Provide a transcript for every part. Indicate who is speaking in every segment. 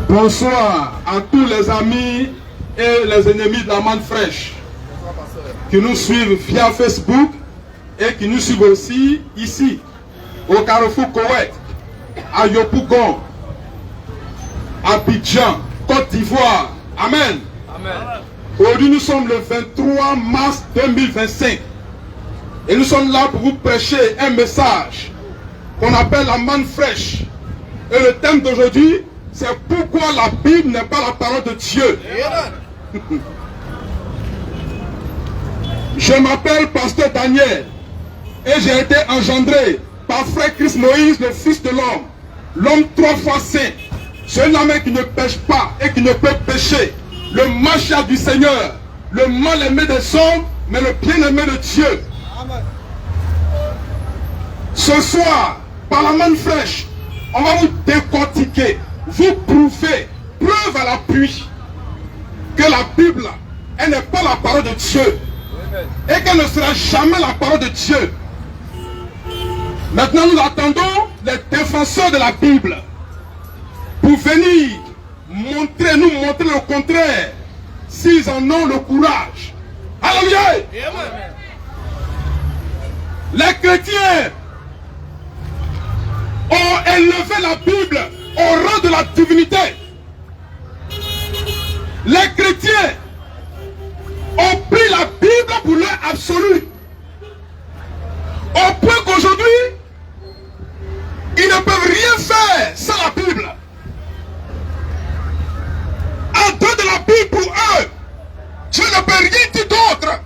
Speaker 1: Bonsoir à tous les amis et les ennemis de la manne fraîche qui nous suivent via Facebook et qui nous suivent aussi ici au Carrefour Koweït, à Yopougon, à Abidjan, Côte d'Ivoire. Amen.
Speaker 2: Amen.
Speaker 1: Aujourd'hui nous sommes le 23 mars 2025 et nous sommes là pour vous prêcher un message qu'on appelle la manne fraîche. Et le thème d'aujourd'hui, c'est pourquoi la Bible n'est pas la parole de Dieu. Je m'appelle Pasteur Daniel et j'ai été engendré par Frère Christ Moïse, le Fils de l'homme, l'homme 3 fois saint, celui-là qui ne pêche pas et qui ne peut pécher, le Machia du Seigneur, le mal-aimé des hommes, mais le bien-aimé de Dieu. Amen. Ce soir, par la manne fraîche, on va vous décortiquer, vous prouver, preuve à l'appui, que la Bible, elle n'est pas la parole de Dieu. Et qu'elle ne sera jamais la parole de Dieu. Maintenant, nous attendons les défenseurs de la Bible pour venir nous montrer le contraire, s'ils en ont le courage. Alléluia! Les chrétiens ont élevé la Bible au rang de la divinité. Les chrétiens ont pris la Bible pour leur absolu. Au point qu'aujourd'hui, ils ne peuvent rien faire sans la Bible. En dehors de la Bible pour eux, Dieu ne peut rien dire d'autre.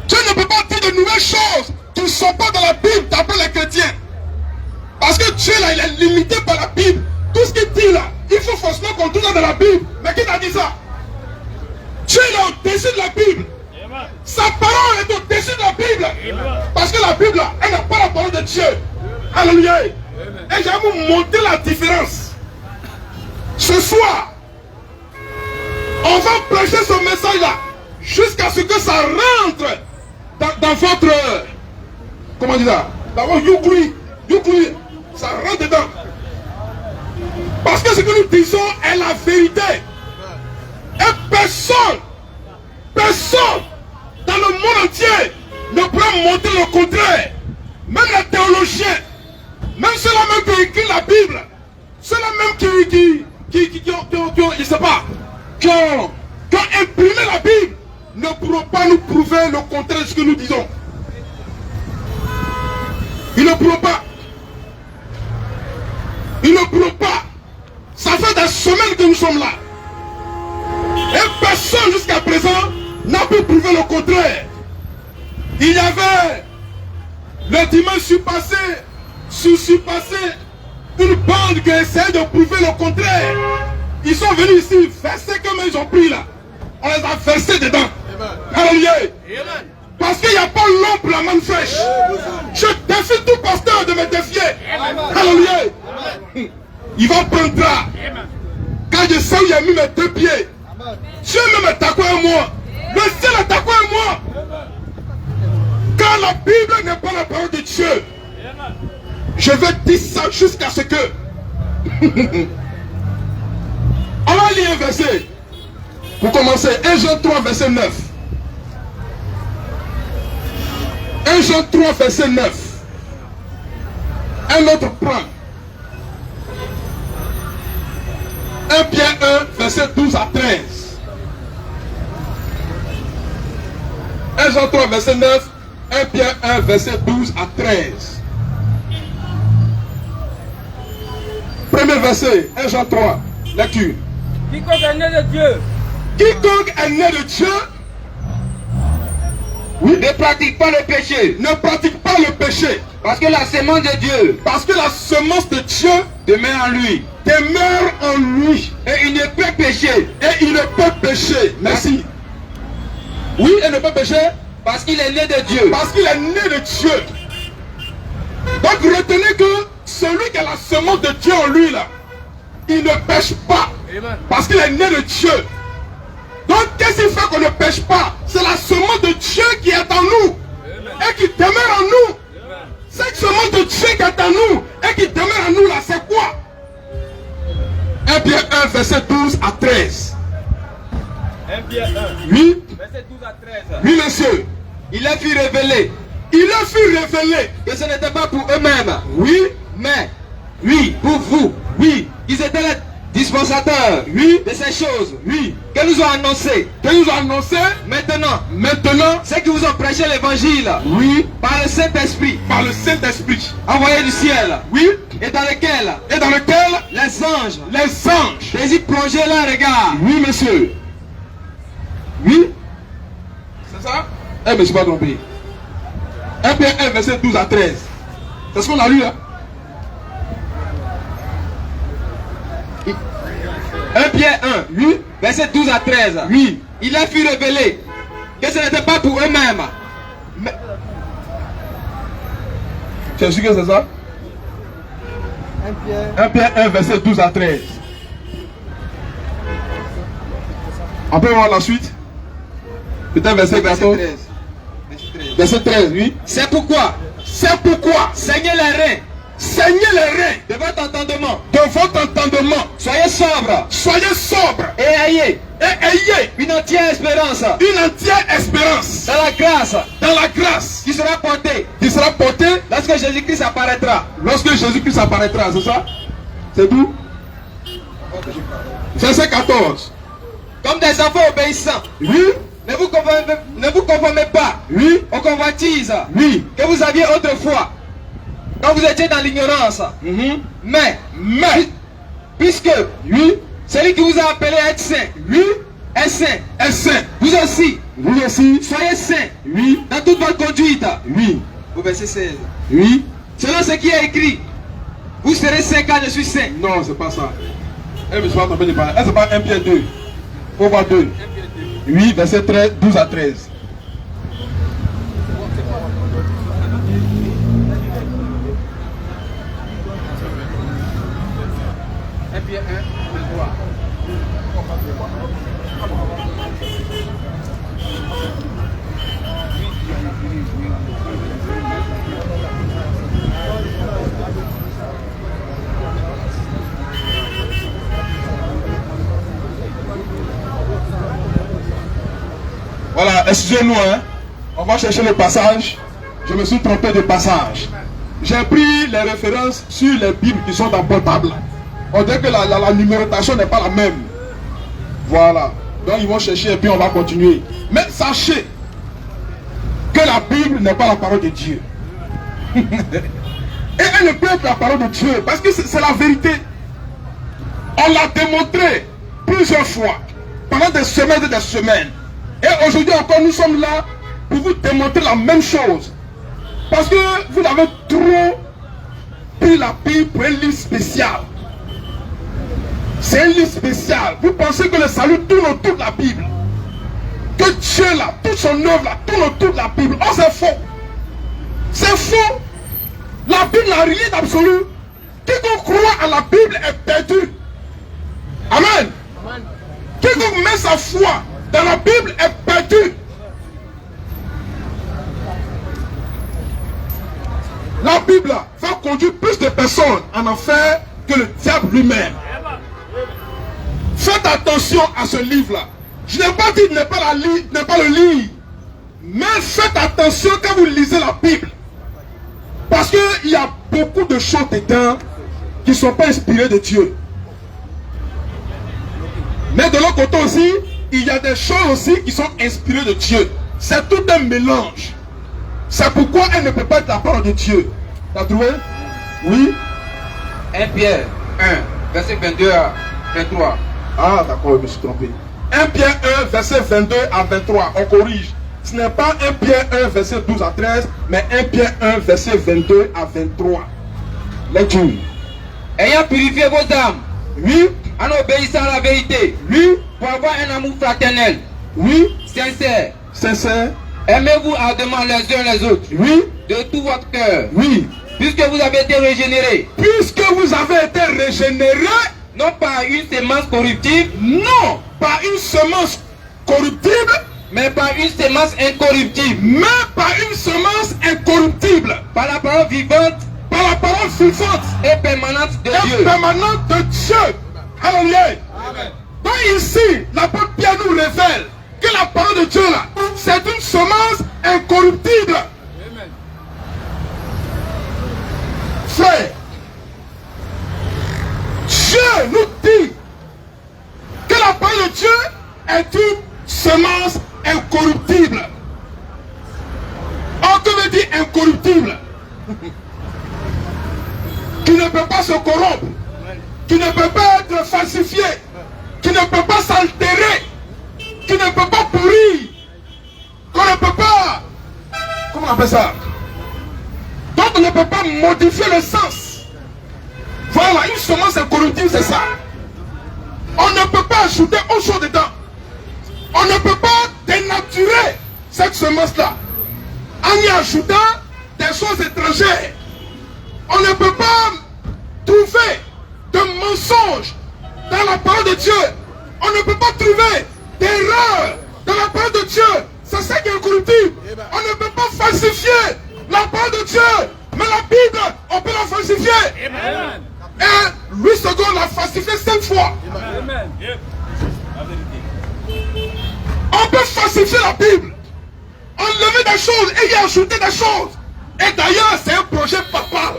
Speaker 1: Dieu ne peut pas dire de nouvelles choses qui ne sont pas dans la Bible d'après les chrétiens. Parce que Dieu là, il est limité par la Bible. Tout ce qu'il dit là, il faut forcément qu'on trouve dans la Bible. Mais qui t'a dit ça? Dieu est au-dessus de la Bible. Sa parole est au-dessus de la Bible. Parce que la Bible là, elle n'est pas la parole de Dieu. Alléluia. Et je vais vous montrer la différence. Ce soir, on va prêcher ce message là jusqu'à ce que ça rentre dans votre... Comment dire ça? Dans votre yougli. Ça rentre dedans. Parce que ce que nous disons est la vérité. Et personne dans le monde entier ne pourra montrer le contraire. Même les théologiens, même ceux-là même qui écrivent la Bible, ceux-là même qui ont imprimé la Bible, ne pourront pas nous prouver le contraire de ce que nous disons. Ils ne pourront pas. Ils ne pourront pas. Ça fait des semaines que nous sommes là. Et personne jusqu'à présent n'a pu prouver le contraire. Il y avait le dimanche surpassé une bande qui essayait de prouver le contraire. Ils sont venus ici, verser comme ils ont pris là. On les a versés dedans. Alléluia. Parce qu'il n'y a pas l'homme pour la manne fraîche. Je défie tout pasteur de me défier. Alléluia. Il va prendre là. Quand je sais où il a mis mes 2 pieds, Dieu même est d'accord à moi. Le ciel est d'accord à moi. Quand la Bible n'est pas la parole de Dieu, je vais dire ça jusqu'à ce que... On va lire un verset. Pour commencer, 1 Jean 3, verset 9. 1 Jean 3, verset 9. Un autre point. 1 Pierre 1, verset 12 à 13. 1 Jean 3, verset 9. 1 Pierre 1, verset 12 à 13. Premier verset, 1 Jean 3, lecture.
Speaker 2: Quiconque est né de Dieu.
Speaker 1: Quiconque est né de Dieu, oui, ne pratique pas le péché. Ne pratique pas le péché.
Speaker 3: Parce que la semence de Dieu,
Speaker 1: parce que la semence de Dieu
Speaker 3: demeure en lui.
Speaker 1: Demeure en lui.
Speaker 3: Et il ne peut pécher.
Speaker 1: Et il ne peut pécher. Merci. Oui, il ne peut pécher.
Speaker 3: Parce qu'il est né de Dieu.
Speaker 1: Parce qu'il est né de Dieu. Donc retenez que celui qui a la semence de Dieu en lui là, il ne pêche pas.
Speaker 2: Amen.
Speaker 1: Parce qu'il est né de Dieu. Donc qu'est-ce qui fait qu'on ne pêche pas? C'est la semence de Dieu qui est en nous. Amen. Et qui demeure en nous. Amen. Cette semence de Dieu qui est en nous et qui demeure en nous là, c'est quoi? 1 Pierre 1, verset 12 à 13.
Speaker 2: 1 Pierre 1,
Speaker 1: Oui,
Speaker 2: verset 12 à 13.
Speaker 1: oui, monsieur.
Speaker 3: Il a fut révélé
Speaker 1: Il a fut révélé.
Speaker 3: que ce n'était pas pour eux-mêmes,
Speaker 1: Oui,
Speaker 3: mais oui, pour vous.
Speaker 1: oui,
Speaker 3: Ils étaient les dispensateurs
Speaker 1: oui,
Speaker 3: de ces choses
Speaker 1: oui.
Speaker 3: que nous ont annoncées.
Speaker 1: Que nous a annoncé
Speaker 3: Maintenant,
Speaker 1: maintenant,
Speaker 3: ceux qui vous ont prêché l'évangile
Speaker 1: oui,
Speaker 3: par le Saint-Esprit
Speaker 1: par le Saint-Esprit.
Speaker 3: envoyé du ciel
Speaker 1: Oui,
Speaker 3: et dans lequel
Speaker 1: et dans lequel
Speaker 3: les anges
Speaker 1: les anges.
Speaker 3: désirent plonger leur regard.
Speaker 1: Oui, monsieur. Oui. C'est ça? Eh, mais je ne suis pas trompé. 1 Pierre 1, verset 12 à 13. C'est ce qu'on a lu là.
Speaker 3: 1 Pierre 1,
Speaker 1: Oui,
Speaker 3: verset 12 à 13.
Speaker 1: oui.
Speaker 3: Il a fut révélé que ce n'était pas pour eux-mêmes, mais
Speaker 1: Tu as su que c'est ça? 1 Pierre 1, verset 12 à 13. On peut voir la suite? Peut-être verset 14.
Speaker 3: verset 13. Verset 13.
Speaker 1: Verset 13, oui.
Speaker 3: C'est pourquoi,
Speaker 1: C'est pourquoi,
Speaker 3: saignez les reins
Speaker 1: saignez les reins
Speaker 3: de votre entendement,
Speaker 1: de votre entendement.
Speaker 3: soyez sobres
Speaker 1: Soyez sobres
Speaker 3: et ayez
Speaker 1: et ayez
Speaker 3: une entière espérance
Speaker 1: une entière espérance
Speaker 3: dans la grâce
Speaker 1: dans la grâce
Speaker 3: qui sera portée
Speaker 1: qui sera portée
Speaker 3: lorsque Jésus-Christ apparaîtra.
Speaker 1: lorsque Jésus-Christ apparaîtra. C'est ça? C'est tout? Verset 14.
Speaker 3: Comme des enfants obéissants,
Speaker 1: Oui,
Speaker 3: ne vous conformez pas
Speaker 1: oui,
Speaker 3: aux convoitises
Speaker 1: oui.
Speaker 3: que vous aviez autrefois quand vous étiez dans l'ignorance.
Speaker 1: Mhm.
Speaker 3: Mais,
Speaker 1: Mais,
Speaker 3: puisque
Speaker 1: oui,
Speaker 3: celui qui vous a appelé à être saint
Speaker 1: oui,
Speaker 3: est saint,
Speaker 1: est saint.
Speaker 3: vous aussi,
Speaker 1: Vous aussi,
Speaker 3: soyez saints
Speaker 1: oui,
Speaker 3: dans toute votre conduite.
Speaker 1: oui,
Speaker 3: Au verset 16.
Speaker 1: oui.
Speaker 3: Selon ce qui est écrit, vous serez saints car je suis saint.
Speaker 1: Non, c'est pas ça. Elle me suis pas trompé de parler. Elle, c'est pas 1 Pierre 2. Faut voir 2. Oui, verset 13, 12 à 13. Voilà, excusez-nous, hein. On va chercher le passage. Je me suis trompé de passage. J'ai pris les références sur les Bibles qui sont dans portable. On dirait que la numérotation n'est pas la même. Voilà. Donc ils vont chercher et puis on va continuer. Mais sachez que la Bible n'est pas la parole de Dieu. Et elle ne peut être la parole de Dieu parce que c'est la vérité. On l'a démontré plusieurs fois pendant des semaines et des semaines. Et aujourd'hui encore, nous sommes là pour vous démontrer la même chose. Parce que vous avez trop pris la Bible pour un livre spécial. C'est un livre spécial. Vous pensez que le salut tourne autour de la Bible. Que Dieu là, toute son œuvre là, tourne autour de la Bible. Oh, c'est faux. C'est faux. La Bible n'a rien d'absolu. Quiconque croit à la Bible est perdu. Amen. Quiconque met sa foi dans la Bible est perdu. La Bible va conduire plus de personnes en enfer que le diable lui-même. Faites attention à ce livre-là. Je n'ai pas dit de ne pas le lire. Mais faites attention quand vous lisez la Bible. Parce qu'il y a beaucoup de choses dedans qui ne sont pas inspirées de Dieu. Mais de l'autre côté aussi, il y a des choses aussi qui sont inspirées de Dieu. C'est tout un mélange. C'est pourquoi elle ne peut pas être la parole de Dieu. T'as trouvé? Oui?
Speaker 3: 1 Pierre 1, verset 22 à 23.
Speaker 1: Ah, d'accord, je me suis trompé. 1 Pierre 1, verset 22 à 23. On corrige. Ce n'est pas 1 Pierre 1, verset 12 à 13, mais 1 Pierre 1, verset 22 à 23. Lecture.
Speaker 3: Ayant purifié vos âmes
Speaker 1: Oui,
Speaker 3: en obéissant à la vérité,
Speaker 1: oui,
Speaker 3: pour avoir un amour fraternel,
Speaker 1: oui,
Speaker 3: sincère,
Speaker 1: sincère,
Speaker 3: aimez-vous ardemment les uns les autres,
Speaker 1: oui,
Speaker 3: de tout votre cœur,
Speaker 1: oui.
Speaker 3: puisque vous avez été régénérés,
Speaker 1: Puisque vous avez été régénérés,
Speaker 3: non par une sémence corruptible,
Speaker 1: non par une semence corruptible,
Speaker 3: mais par une sémence incorruptible,
Speaker 1: mais par une semence incorruptible,
Speaker 3: par la parole vivante
Speaker 1: par la parole vivante
Speaker 3: et permanente de
Speaker 1: et
Speaker 3: Dieu,
Speaker 1: permanente de Dieu. Alléluia.
Speaker 2: Amen.
Speaker 1: Donc ici, l'apôtre Pierre nous révèle que la parole de Dieu là, c'est une semence incorruptible.
Speaker 2: Amen.
Speaker 1: Frère, Dieu nous dit que la parole de Dieu est une semence incorruptible. On te veut dire incorruptible. Qui ne peut pas se corrompre, qui ne peut pas être falsifié, qui ne peut pas s'altérer, qui ne peut pas pourrir, qu'on ne peut pas, comment on appelle ça, dont on ne peut pas modifier le sens. Voilà, une semence incorruptible, c'est ça. On ne peut pas ajouter autre chose dedans. On ne peut pas dénaturer cette semence-là en y ajoutant des choses étrangères. On ne peut pas trouver de mensonges dans la parole de Dieu. On ne peut pas trouver d'erreurs dans la parole de Dieu. C'est ça qui est incorruptible. On ne peut pas falsifier la parole de Dieu. Mais la Bible, on peut la falsifier.
Speaker 2: Amen.
Speaker 1: Et Louis II l'a falsifié 5 fois.
Speaker 2: Amen. La vérité.
Speaker 1: On peut falsifier la Bible, enlever des choses et y ajouter des choses. Et d'ailleurs, c'est un projet papal.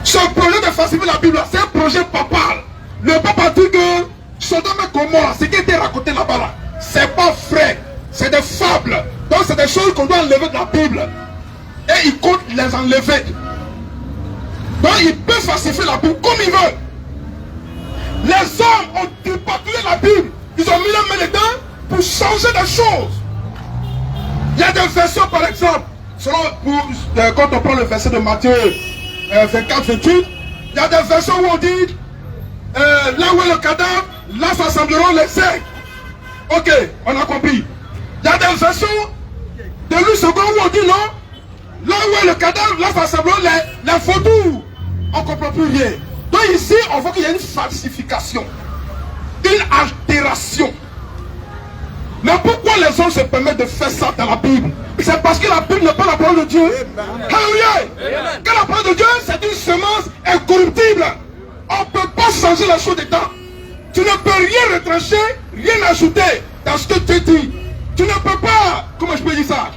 Speaker 1: Ce projet de falsifier la Bible, c'est un projet papal. Le pape a dit que Sodome et Gomorrhe, ce qui était raconté là-bas, là, c'est pas vrai. C'est des fables. Donc c'est des choses qu'on doit enlever de la Bible. Et il compte les enlever. Donc il peut falsifier la Bible comme il veut. Les hommes ont dépatouillé la Bible. Ils ont mis la main dedans pour changer des choses. Il y a des versions par exemple, quand on prend le verset de Matthieu 24-28, il y a des versions où on dit là où est le cadavre, là s'assembleront les saints. Ok, on a compris. Il y a des versions de Louis II où on dit non, là où est le cadavre, là s'assembleront les vautours. On ne comprend plus rien. Donc ici, on voit qu'il y a une falsification, une altération. Mais pourquoi les hommes se permettent de faire ça dans la Bible? C'est parce que la Bible n'est pas la parole de Dieu. Alléluia. Que la parole de Dieu, c'est une semence incorruptible. On ne peut pas changer la chose dedans. Tu ne peux rien retrancher, rien ajouter dans ce que tu dis. Tu ne peux pas, comment je peux dire ça,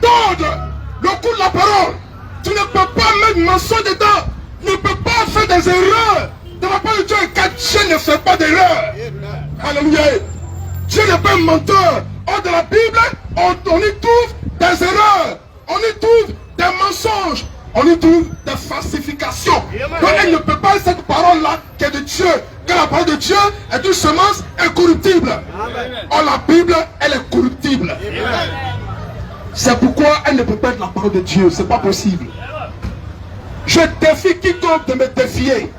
Speaker 1: tordre le coup de la parole. Tu ne peux pas mettre mensonge dedans. Tu ne peux pas faire des erreurs dans la parole de Dieu, car Dieu ne fait pas d'erreur. Alléluia. Dieu n'est pas un menteur. Or, dans la Bible, on y trouve des erreurs, on y trouve des mensonges, on y trouve des falsifications. Donc, elle ne peut pas, cette parole-là, qui est de Dieu, car la parole de Dieu est une semence incorruptible. Or, la Bible, elle est corruptible. C'est pourquoi elle ne peut pas être la parole de Dieu. C'est pas possible. Je défie quiconque de me défier.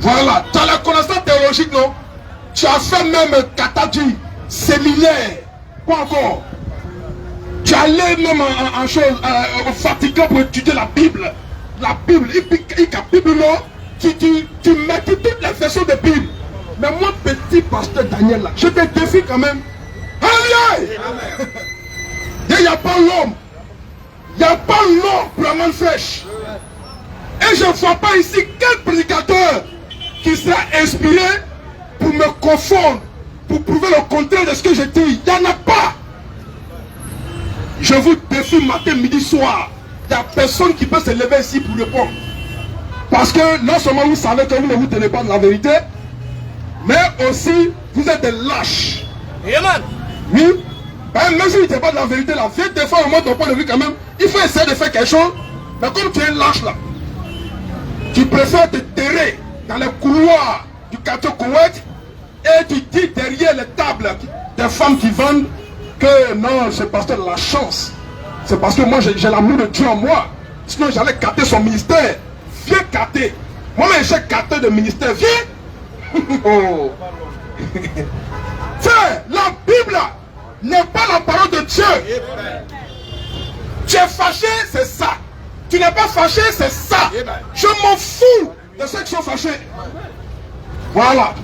Speaker 1: Voilà. Tu as la connaissance théologique, non? Tu as fait même catadie, séminaire. Quoi encore? Tu allais même en chose, au Vatican pour étudier la Bible. La Bible, tu mettais toutes les versions de Bible. Mais moi, petit pasteur Daniel, là, je te défie quand même. Alléluia! Il n'y a pas l'homme. Il n'y a pas l'homme pour la main fraîche. Et je ne vois pas ici quel prédicateur qui sera inspiré pour me confondre, pour prouver le contraire de ce que je dis. Il n'y en a pas. Je vous défie matin, midi, soir. Il n'y a personne qui peut se lever ici pour répondre. Parce que non seulement vous savez que vous ne vous tenez pas de la vérité, mais aussi vous êtes des lâches.
Speaker 2: Amen.
Speaker 1: Oui. Ben, même si vous n'êtes pas de la vérité, là, viens des fois au moins ton point de vue quand même. Il faut essayer de faire quelque chose. Mais comme tu es lâche là, tu préfères te terrer dans les couloirs du quartier Koweït et tu dis derrière les tables des femmes qui vendent que non, c'est parce que la chance. C'est parce que moi j'ai l'amour de Dieu en moi. Sinon j'allais capter son ministère. Viens capter. Moi-même j'ai capté de ministère. Viens. Oh. Frère, la Bible n'est pas la parole de Dieu. Tu es fâché, c'est ça. Tu n'es pas fâché, c'est ça. Je m'en fous de ceux qui sont fâchés. Voilà.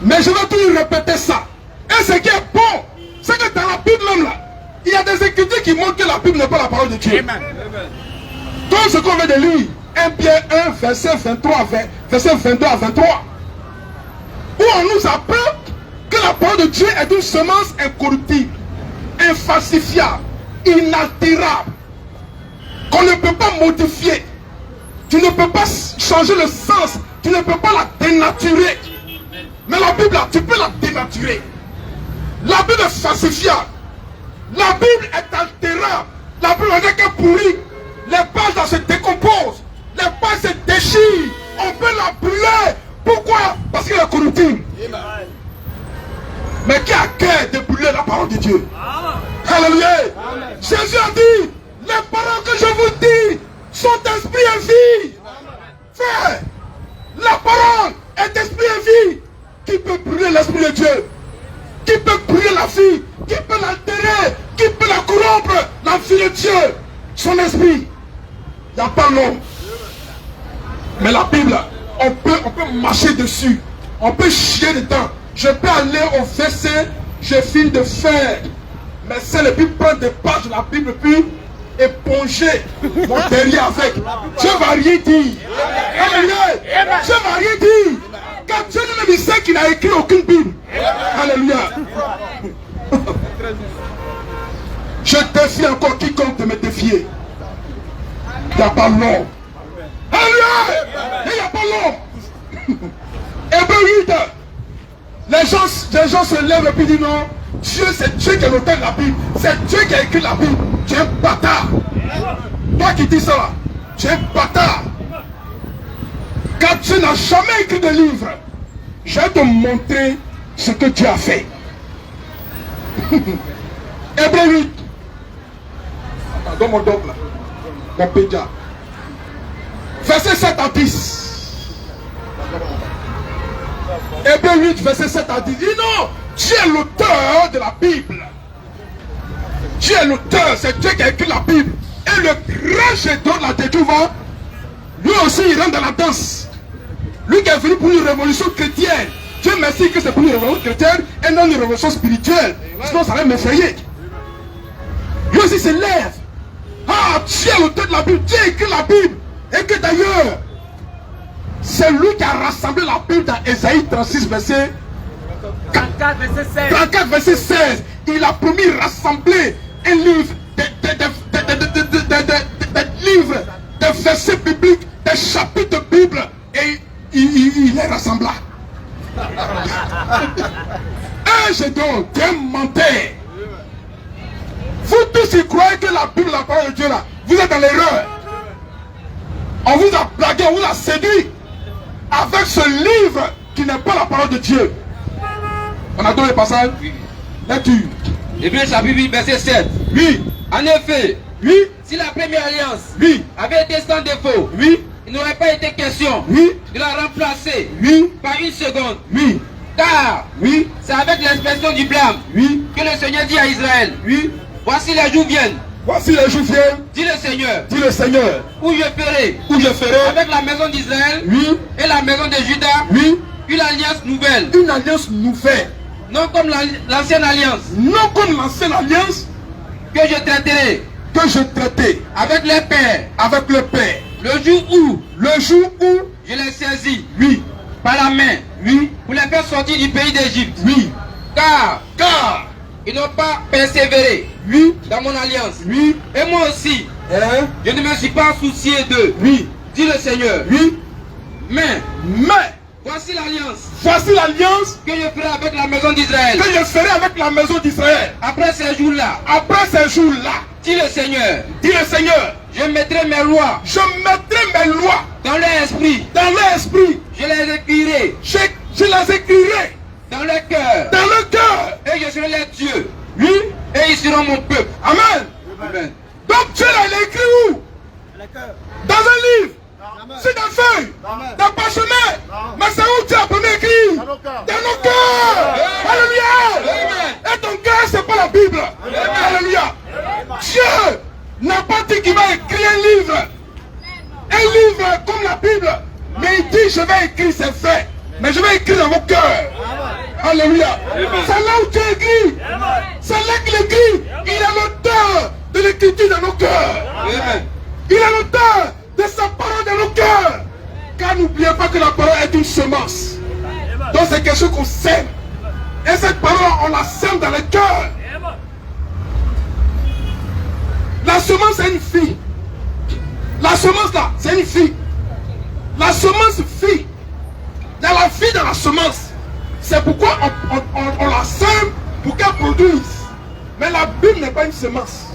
Speaker 1: Mais je vais toujours répéter ça. Et ce qui est bon, c'est que dans la Bible même là, il y a des écritures qui montrent que la Bible n'est pas la parole de Dieu. Tout ce qu'on veut de lui 1 Pierre 1, verset 23, verset 22 à 23. Où on nous apprend que la parole de Dieu est une semence incorruptible, infalsifiable, inaltérable, qu'on ne peut pas modifier. Tu ne peux pas changer le sens, tu ne peux pas la dénaturer. Mais la Bible, tu peux la dénaturer. La Bible est falsifiable. La Bible est altérable. La Bible n'est que pourrie. Les pages se décomposent. Les pages se déchirent. On peut la brûler. Pourquoi? Parce qu'elle est corruptible. Mais qui a cœur de brûler la parole de Dieu? Alléluia. Jésus a dit, les paroles que je vous dis sont esprit et vie. Frère, la parole est esprit et vie. Qui peut brûler l'esprit de Dieu? Qui peut brûler la vie? Qui peut l'altérer? Qui peut la corrompre? La vie de Dieu, son esprit. Il n'y a pas l'homme. Mais la Bible, on peut marcher dessus. On peut chier dedans. Je peux aller au verset, je finis de faire. Mais c'est le but prendre des pages de la Bible puis éponger mon derrière avec. Dieu ne va rien dire. Alléluia. Dieu ne va rien dire. Car Dieu ne me dit qu'il n'a écrit aucune Bible. Alléluia. Je défie encore quiconque de me défier. Il n'y a pas l'homme. Alléluia. Il n'y a pas l'homme. Hébreu 8. Les gens se lèvent et puis disent non, Dieu c'est Dieu qui est l'auteur de la Bible. C'est Dieu qui a écrit la Bible. Tu es un bâtard. Toi qui dis ça là, tu es un bâtard. Car Dieu n'a jamais écrit de livre. Je vais te montrer ce que Dieu a fait. Hébreu 8. Attends, donne mon doc là. Mon pédia. Verset 7 à 10. Hébreu 8, verset 7 à 10. Il dit non, Dieu est l'auteur de la Bible. Dieu est l'auteur, c'est Dieu qui a écrit la Bible. Et le grand Gédéon la découvre. Lui aussi il rentre dans la danse. Lui qui est venu pour une révolution chrétienne. Dieu merci que c'est pour une révolution chrétienne et non une révolution spirituelle. Sinon ça va m'effrayer. Lui aussi se lève. Ah, Dieu est l'auteur de la Bible. Dieu a écrit la Bible. Et que d'ailleurs, c'est lui qui a rassemblé la Bible dans Ésaïe 36, verset
Speaker 2: 34, verset 16.
Speaker 1: 34, verset 16. Il a promis rassembler un livre, des livres, des versets bibliques, des chapitres de Bible. Et il les rassembla. J'ai donc un menteur. Vous tous, y croyez que la Bible, la parole de Dieu, là, vous êtes dans l'erreur. On vous a blagué, on vous a séduit avec ce livre qui n'est pas la parole de Dieu. On a donné le passage. Lecture.
Speaker 3: Hébreu chapitre 8, verset 7.
Speaker 1: Oui.
Speaker 3: En effet,
Speaker 1: Oui.
Speaker 3: si la première alliance
Speaker 1: Oui.
Speaker 3: avait été sans défaut,
Speaker 1: Oui.
Speaker 3: il n'aurait pas été question
Speaker 1: Oui.
Speaker 3: de la remplacer
Speaker 1: Oui.
Speaker 3: par une seconde.
Speaker 1: Oui.
Speaker 3: Car
Speaker 1: Oui.
Speaker 3: c'est avec l'expression du blâme
Speaker 1: Oui.
Speaker 3: que le Seigneur dit à Israël,
Speaker 1: Oui.
Speaker 3: voici les jours viennent,
Speaker 1: Voici les jours viennent,
Speaker 3: dit le Seigneur,
Speaker 1: dit le Seigneur,
Speaker 3: où je ferai
Speaker 1: où je ferai,
Speaker 3: avec la maison d'Israël
Speaker 1: oui,
Speaker 3: et la maison de Juda
Speaker 1: oui,
Speaker 3: une alliance nouvelle,
Speaker 1: une alliance nouvelle.
Speaker 3: non comme l'ancienne alliance
Speaker 1: Non comme l'ancienne alliance
Speaker 3: que je traiterai
Speaker 1: que je traitais
Speaker 3: avec les pères
Speaker 1: avec le Père.
Speaker 3: le jour où
Speaker 1: Le jour où,
Speaker 3: je les saisis
Speaker 1: oui,
Speaker 3: par la main
Speaker 1: oui,
Speaker 3: pour les faire sortir du pays d'Égypte.
Speaker 1: oui,
Speaker 3: Car ils n'ont pas persévéré
Speaker 1: oui,
Speaker 3: dans mon alliance.
Speaker 1: oui,
Speaker 3: Et moi aussi,
Speaker 1: hein,
Speaker 3: je ne me suis pas soucié d'eux,
Speaker 1: oui,
Speaker 3: dit le Seigneur.
Speaker 1: oui,
Speaker 3: Mais
Speaker 1: mais
Speaker 3: voici l'alliance
Speaker 1: voici l'alliance
Speaker 3: que je ferai avec la maison d'Israël.
Speaker 1: que je ferai avec la maison d'Israël.
Speaker 3: Après ces jours-là,
Speaker 1: Après ces jours-là,
Speaker 3: dit le Seigneur,
Speaker 1: dit le Seigneur,
Speaker 3: je mettrai mes lois
Speaker 1: je mettrai mes lois
Speaker 3: dans leur esprit.
Speaker 1: dans leur esprit.
Speaker 3: Je les écrirai
Speaker 1: Je les écrirai
Speaker 3: dans leur cœur.
Speaker 1: dans le cœur.
Speaker 3: Et je serai leur Dieu.
Speaker 1: Oui,
Speaker 3: Et ils seront mon peuple.
Speaker 1: amen.
Speaker 3: Amen.
Speaker 1: Donc Dieu là, il a écrit où? Dans un livre, sur des feuilles, dans parchemin. Mais c'est où Dieu a promis écrit? Dans nos cœurs. Alléluia. Et ton cœur, c'est pas la Bible. Alléluia. Dieu n'a pas dit qu'il va écrire un livre. Un livre comme la Bible. Mais il dit, je vais écrire ses faits. Mais je vais écrire dans vos cœurs. Alléluia. C'est là où Dieu écrit. C'est là qu'il écrit. Il est l'auteur de l'écriture dans nos cœurs.
Speaker 3: Amen.
Speaker 1: Il est l'auteur de sa parole dans nos cœurs. Car n'oubliez pas que la parole est une semence. Donc c'est quelque chose qu'on sème. Et cette parole, on la sème dans le cœur. La semence, c'est une fille. La semence là, c'est une fille. La semence fille. Il y a la fille dans la semence. C'est pourquoi on la sème pour qu'elle produise. Mais la Bible n'est pas une semence.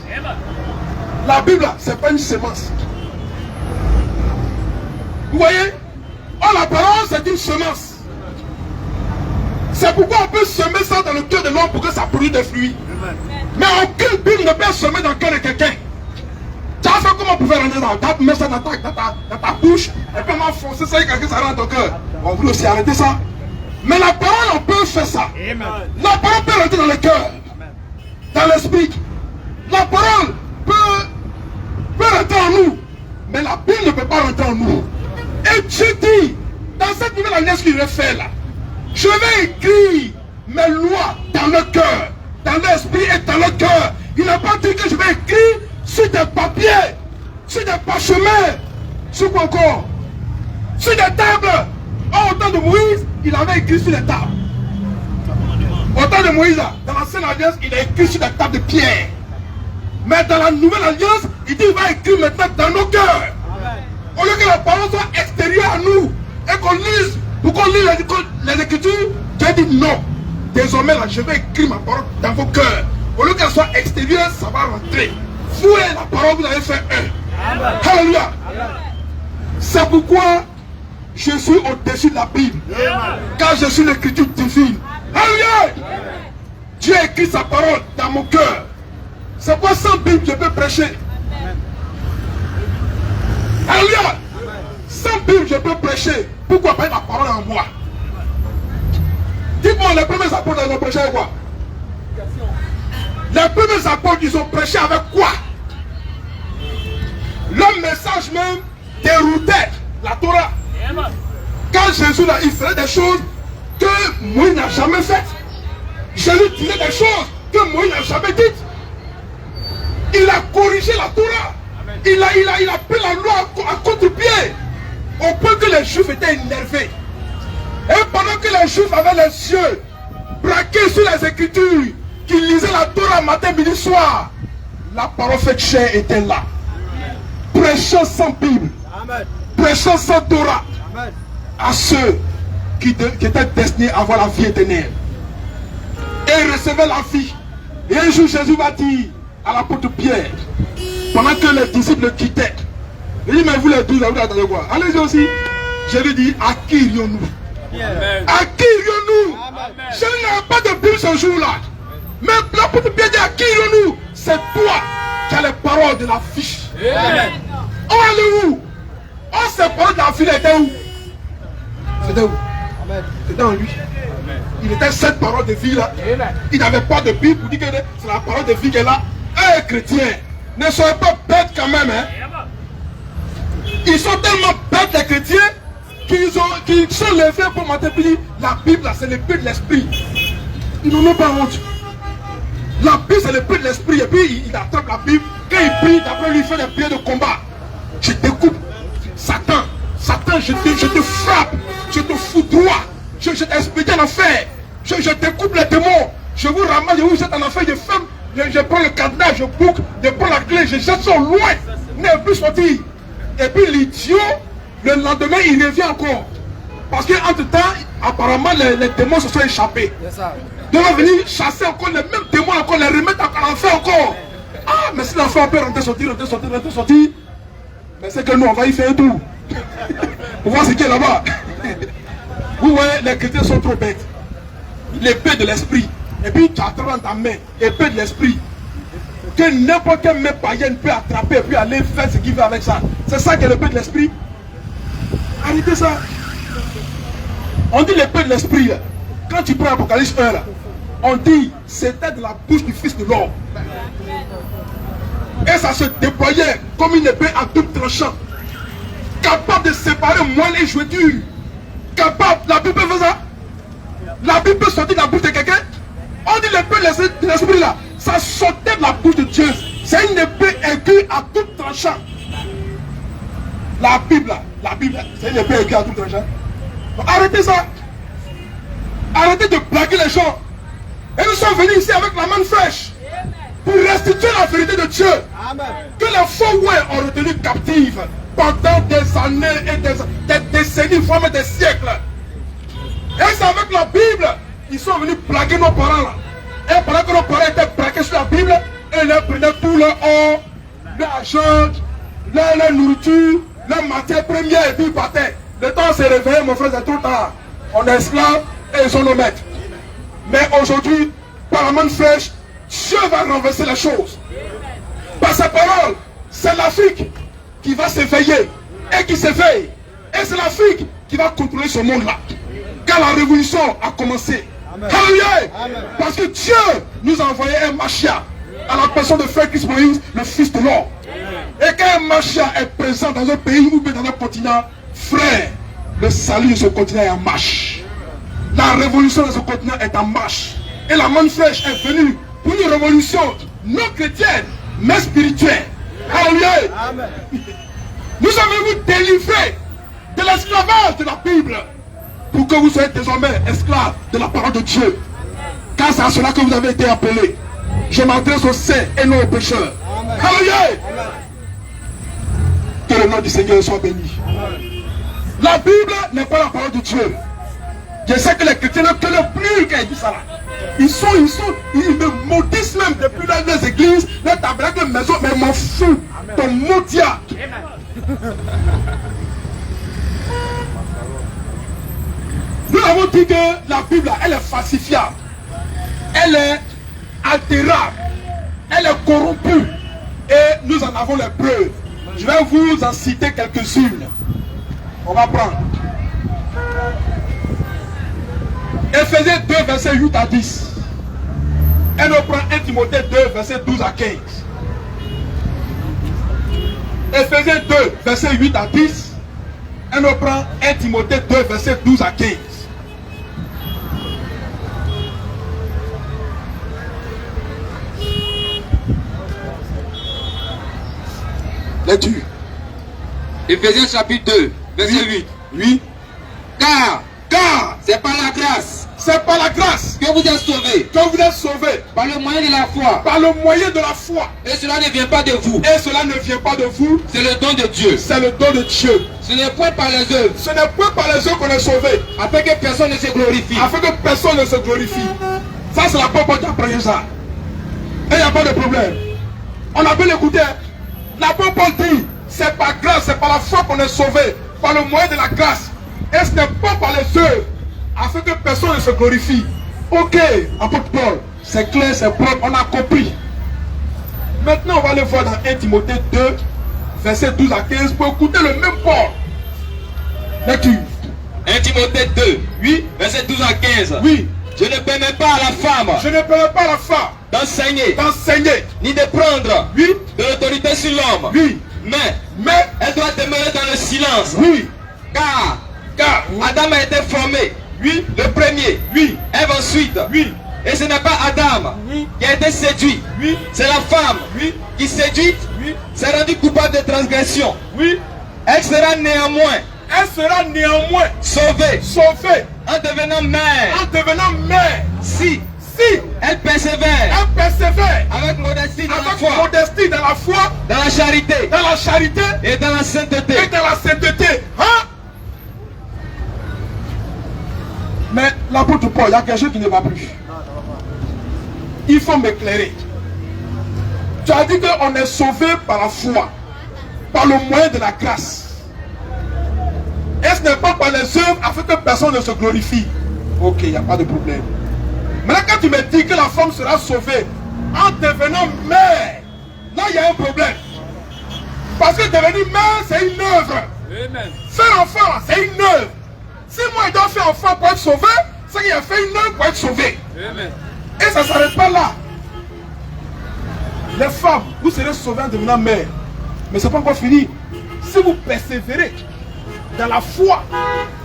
Speaker 1: La Bible là, c'est pas une semence. Vous voyez? Oh, la parole, c'est une semence. C'est pourquoi on peut semer ça dans le cœur de l'homme pour que ça produise des fruits. Mais aucune Bible ne peut semer dans le cœur de quelqu'un. Tu as fait comment pour faire rentrer dans ta mettre ça dans ta bouche et puis m'enfoncer ça et quelqu'un ça rentre dans ton cœur. On voulait aussi arrêter ça. Mais la parole, on peut faire ça. La parole peut rentrer dans le cœur, dans l'esprit. La parole peut rentrer en nous. Mais la Bible ne peut pas rentrer en nous. Et Dieu dit, dans cette nouvelle alliance qu'il veut faire là, je vais écrire mes lois dans le cœur, dans l'esprit et dans le cœur. Il n'a pas dit que je vais écrire sur des papiers, sur des parchemins, sur quoi encore? Sur des tables. Au temps de Moïse, il avait écrit sur les tables. Au temps de Moïse, dans l'ancienne alliance, il a écrit sur des tables de pierre. Mais dans la nouvelle alliance, il dit qu'il va écrire maintenant dans nos cœurs. Au lieu que la parole soit extérieure à nous et qu'on lise, pour qu'on lise les Écritures, Dieu dit non. Désormais, là, je vais écrire ma parole dans vos cœurs. Au lieu qu'elle soit extérieure, ça va rentrer. Fouez la parole, vous avez fait un. Alléluia. C'est pourquoi je suis au-dessus de la Bible. Car je suis l'écriture divine. Alléluia. Dieu a écrit sa parole dans mon cœur. C'est pourquoi sans Bible, je peux prêcher. Alléluia. Sans Bible, je peux prêcher. Pourquoi pas la parole en moi? Dites-moi, les premiers apôtres, ils ont prêché avec quoi? Les premiers apôtres, ils ont prêché avec quoi? Le message même déroutait la Torah. Quand Jésus là, il faisait des choses que Moïse n'a jamais faites. Jésus disait des choses que Moïse n'a jamais dites. Il a corrigé la Torah. Il a pris la loi à contre-pied. Au point que les Juifs étaient énervés. Et pendant que les Juifs avaient les yeux braqués sur les Écritures, qu'ils lisaient la Torah matin, midi, soir, la parole faite chair était là. Prêchant sans Bible, prêchant sans Torah, à ceux qui étaient destinés à avoir la vie éternelle. Et ils recevaient la vie. Et un jour, Jésus va dire à l'apôtre Pierre, pendant que les disciples le quittaient, il dit, mais vous les 12, vous attendez quoi? Allez-y aussi. Jésus dit, à qui irions-nous? À qui irions-nous? Je n'ai pas de Bible ce jour-là. Mais l'apôtre Pierre dit, à qui irions-nous? C'est toi qui as les paroles de la vie. Oh, elle est où? Oh, ces paroles de la vie étaient où? C'était où? C'était en lui. Il était cette parole de vie là. Il n'avait pas de Bible pour dire que c'est la parole de vie qui est là. Eh, chrétiens, ne soyez pas bêtes quand même, hein. Ils sont tellement bêtes, les chrétiens, qu'ils sont levés pour m'atteindre. La Bible, c'est l'épée de l'esprit. Ils n'en ont pas honte. La Bible, c'est l'épée de l'esprit. Et puis, il attrape la Bible. Quand il prie, d'après lui, il fait des prières de combat. Je te coupe. Satan, je te frappe. Je te foudroie. Je t'expédie en enfer. Je te coupe les démons. Je vous ramasse, je vous jette en enfer. Je prends le cadenas, je boucle, je prends la clé, je jette ça loin. Vous n'avez plus sorti. Et puis l'idiot, le lendemain, il revient encore. Parce qu'entre temps, apparemment, les démons se sont échappés. Ils vont venir chasser encore les mêmes démons, encore les remettre encore en enfer encore. Ah, mais si l'enfant peut rentrer, sortir. Mais c'est que nous, on va y faire un tour. Pour voir ce qu'il y a là-bas. Vous voyez, les chrétiens sont trop bêtes. L'épée de l'esprit. Et puis tu attrapes dans ta main, épée de l'esprit. Que n'importe quelle main païenne peut attraper et puis aller faire ce qu'il veut avec ça. C'est ça qui est l'épée de l'esprit. Arrêtez ça. On dit l'épée de l'esprit. Quand tu prends Apocalypse 1, là, on dit c'était de la bouche du Fils de l'homme. Et ça se déployait comme une épée à double tranchant. Capable de séparer moelle et jointure. Capable, la Bible fait ça. La Bible peut sortir de la bouche de quelqu'un. On dit l'épée de l'esprit là. Ça sortait de la bouche de Dieu. C'est une épée aiguë à double tranchant. La Bible, c'est une épée qui a tout tranché. Arrêtez ça. Arrêtez de plaquer les gens. Et nous sommes venus ici avec la main fraîche pour restituer la vérité de Dieu. Amen. Que les faux ont retenu captive pendant des années et des décennies, voire même des siècles. Et c'est avec la Bible, ils sont venus plaquer nos parents là. Et pendant que nos parents étaient plaqués sur la Bible, ils leur prenaient tout leur or, leur argent, leur nourriture, leur matière première et puis ils partaient. Le temps s'est réveillé, mon frère, c'est trop tard. On est esclaves et ils sont nos maîtres. Mais aujourd'hui, par la main fraîche, Dieu va renverser les choses. Par sa parole, c'est l'Afrique qui va s'éveiller et qui s'éveille. Et c'est l'Afrique qui va contrôler ce monde-là. Car la révolution a commencé. Alléluia. Parce que Dieu nous a envoyé un Machia à la personne de Frère Christ Moïse, le fils de l'or. Et quand un Machia est présent dans un pays ou bien dans un continent, frère, le salut de ce continent est en marche. La révolution de ce continent est en marche. Et la main fraîche est venue pour une révolution non chrétienne, mais spirituelle. Alléluia. Nous sommes venus délivrer de l'esclavage de la Bible pour que vous soyez désormais esclaves de la parole de Dieu. Car c'est à cela que vous avez été appelés. Je m'adresse aux saints et non aux pécheurs. Alléluia. Que le nom du Seigneur soit béni. La Bible n'est pas la parole de Dieu. Je sais que les chrétiens ne connaissent plus quand ils disent ça là. Ils me maudissent même depuis dans les églises, les tabernacles, les maisons, mais m'en fous. Ton maudit. Nous avons dit que la Bible, elle est falsifiable. Elle est altérable. Elle est corrompue. Et nous en avons les preuves. Je vais vous en citer quelques-unes. On va prendre. Éphésiens 2, versets 8 à 10. Et nous prenons 1 Timothée 2, versets 12 à 15. Éphésiens 2, versets 8 à 10. Et nous prenons 1 Timothée 2, versets 12 à 15. Lecture.
Speaker 3: Éphésiens chapitre 2, verset 8.
Speaker 1: Oui.
Speaker 3: Car
Speaker 1: c'est par la grâce. C'est par la grâce
Speaker 3: que vous êtes sauvés.
Speaker 1: Que vous êtes sauvés.
Speaker 3: Par le moyen de la foi.
Speaker 1: Par le moyen de la foi.
Speaker 3: Et cela ne vient pas de vous.
Speaker 1: Et cela ne vient pas de vous.
Speaker 3: C'est le don de Dieu.
Speaker 1: C'est le don de Dieu.
Speaker 3: Ce n'est point par les œuvres.
Speaker 1: Ce n'est point par les œuvres qu'on est sauvé.
Speaker 3: Afin que personne ne se glorifie.
Speaker 1: Afin que personne ne se glorifie. Ça c'est la Bible qui a prêché ça. Et il n'y a pas de problème. On a bien écouté. La Bible dit, c'est par grâce, c'est par la foi qu'on est sauvé. Par le moyen de la grâce. Et ce n'est pas par les œuvres. Afin que personne ne se glorifie. Ok, apôtre Paul, c'est clair, c'est propre, on a compris. Maintenant, on va le voir dans 1 Timothée 2, verset 12 à 15, pour écouter le même Paul. Lecture.
Speaker 3: 1 Timothée 2,
Speaker 1: oui,
Speaker 3: verset 12 à 15.
Speaker 1: Oui.
Speaker 3: Je ne permets pas à la femme.
Speaker 1: Je ne permets pas à la femme
Speaker 3: d'enseigner. Ni de prendre.
Speaker 1: Oui.
Speaker 3: De l'autorité sur l'homme.
Speaker 1: Oui.
Speaker 3: Mais elle doit demeurer dans le silence.
Speaker 1: Oui.
Speaker 3: Car Adam a été formé.
Speaker 1: Oui.
Speaker 3: Le premier.
Speaker 1: Oui.
Speaker 3: Ève ensuite.
Speaker 1: Oui.
Speaker 3: Et ce n'est pas Adam qui a été séduit.
Speaker 1: Oui.
Speaker 3: C'est la femme qui séduite s'est rendue coupable de transgression.
Speaker 1: Oui.
Speaker 3: Elle sera néanmoins sauvée en devenant mère. Si elle persévère avec modestie dans la foi, dans la charité et dans la sainteté.
Speaker 1: Hein? Mais l'apôtre Paul, il y a quelque chose qui ne va plus. Il faut m'éclairer. Tu as dit qu'on est sauvé par la foi, par le moyen de la grâce. Et ce n'est pas par les œuvres afin que personne ne se glorifie. Ok, il n'y a pas de problème. Maintenant, quand tu me dis que la femme sera sauvée en devenant mère, là il y a un problème. Parce que devenir mère, c'est une œuvre. Faire enfant, c'est une œuvre. Si moi je dois faire enfant pour être sauvé, c'est qu'il a fait une œuvre pour être sauvé. Et ça ne s'arrête pas là. Les femmes, vous serez sauvées en devenant mère. Mais ce n'est pas encore fini. Si vous persévérez dans la foi,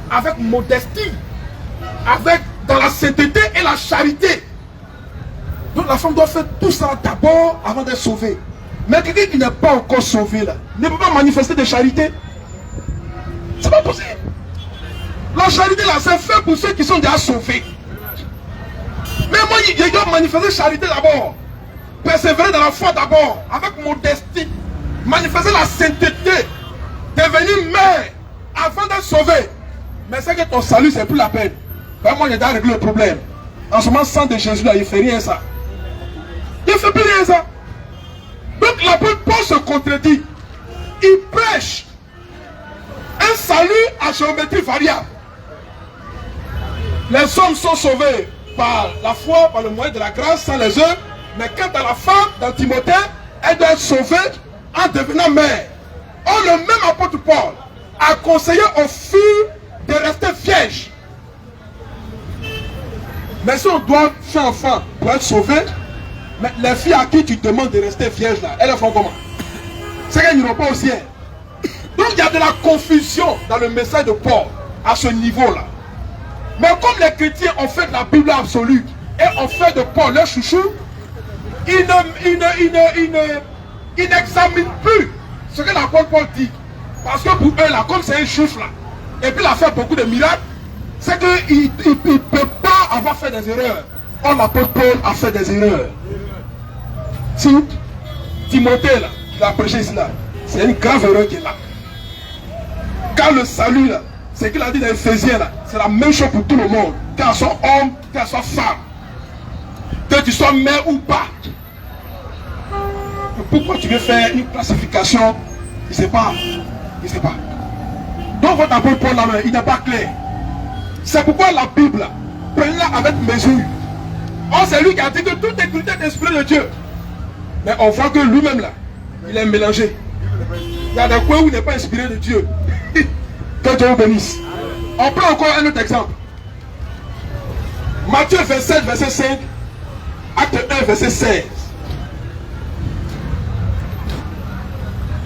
Speaker 1: avec modestie, dans la sainteté et la charité. Donc la femme doit faire tout ça d'abord avant d'être sauvée. Mais quelqu'un qui n'est pas encore sauvé là, ne peut pas manifester de charité. C'est pas possible. La charité là, c'est fait pour ceux qui sont déjà sauvés. Mais moi, je dois manifester charité d'abord. Persévérer dans la foi d'abord, avec modestie. Manifester la sainteté. Devenir mère avant d'être sauvé. Mais c'est que ton salut, c'est plus la peine. Moi, j'ai déjà réglé le problème. En ce moment, sang de Jésus là, il ne fait rien ça. Il ne fait plus rien ça. Donc l'apôtre Paul se contredit. Il prêche un salut à géométrie variable. Les hommes sont sauvés par la foi, par le moyen de la grâce, sans les œuvres. Mais quant à la femme, dans Timothée, elle doit être sauvée en devenant mère. Or, le même apôtre Paul a conseillé aux filles de rester vierges. Mais si on doit faire enfant pour être sauvé, mais les filles à qui tu demandes de rester vierges là, elles font comment? C'est qu'elles n'iront pas au ciel. Donc il y a de la confusion dans le message de Paul à ce niveau-là. Mais comme les chrétiens ont fait de la Bible absolue et ont fait de Paul leur chouchou, ils n'examinent plus ce que l'apôtre Paul dit. Parce que pour eux là, comme c'est un juif là, et puis il a fait beaucoup de miracles, c'est qu'il ne peut pas avoir fait des erreurs. Or l'apôtre Paul a fait des erreurs. Si Timothée là, il a prêché ici là, c'est une grave erreur qui est là. Car le salut là, c'est qu'il a dit dans Éphésiens là, c'est la même chose pour tout le monde. Qu'elle soit homme, qu'elle soit femme. Que tu sois mère ou pas. Pourquoi tu veux faire une classification? Il ne sait pas. Il ne sait pas. Donc votre apôtre Paul là, il n'est pas clair. C'est pourquoi la Bible, prenez-la avec mesure. Or c'est lui qui a dit que tout est culté d'esprit de Dieu. Mais on voit que lui-même là, il est mélangé. Il y a des coins où il n'est pas inspiré de Dieu. Que Dieu vous bénisse. On prend encore un autre exemple. Matthieu 27, verset 5. Acte 1, verset 16.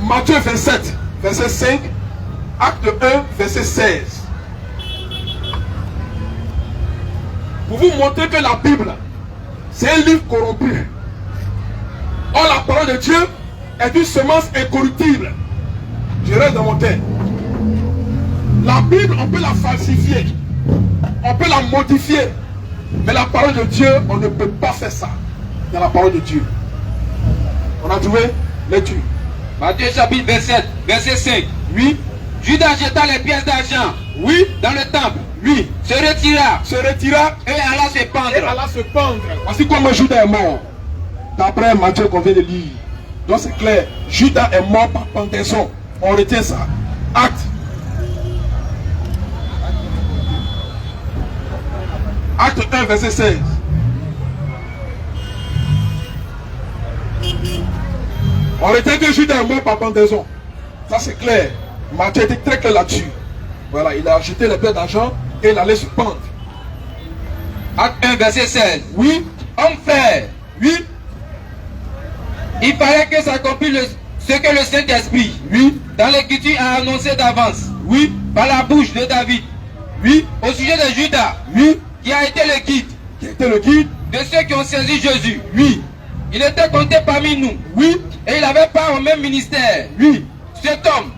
Speaker 1: Matthieu 27, verset 5. Acte 1, verset 16. Pour vous montrer que la Bible, c'est un livre corrompu. Or la parole de Dieu est une semence incorruptible. Je reste dans mon thème. La Bible, on peut la falsifier. On peut la modifier. Mais la parole de Dieu, on ne peut pas faire ça. Dans la parole de Dieu. On a trouvé lecture.
Speaker 3: Matthieu chapitre 27, verset 5.
Speaker 1: Oui.
Speaker 3: Judas jeta les pièces d'argent.
Speaker 1: Oui.
Speaker 3: Dans le temple.
Speaker 1: Oui.
Speaker 3: Se retira.
Speaker 1: Se retira.
Speaker 3: Et alla se pendre.
Speaker 1: Et alla se pendre. Voici comment Judas est mort. D'après Matthieu qu'on vient de lire. Donc c'est clair. Judas est mort par pendaison. On retient ça. Acte. Acte 1, verset 16. On retient que Judas est mort par pendaison. Ça c'est clair. Matthieu était très clair là-dessus. Voilà, il a acheté les pièces d'argent et il allait se pendre.
Speaker 3: Acte 1, verset 16.
Speaker 1: Oui.
Speaker 3: Homme frère.
Speaker 1: Oui.
Speaker 3: Il fallait que s'accomplisse ce que le Saint-Esprit,
Speaker 1: oui,
Speaker 3: dans l'Écriture a annoncé d'avance,
Speaker 1: oui,
Speaker 3: par la bouche de David,
Speaker 1: oui,
Speaker 3: au sujet de Judas,
Speaker 1: oui,
Speaker 3: qui a été le guide,
Speaker 1: de
Speaker 3: ceux qui ont saisi Jésus.
Speaker 1: Oui.
Speaker 3: Il était compté parmi nous.
Speaker 1: Oui.
Speaker 3: Et il avait part au même ministère.
Speaker 1: Oui.
Speaker 3: Cet homme,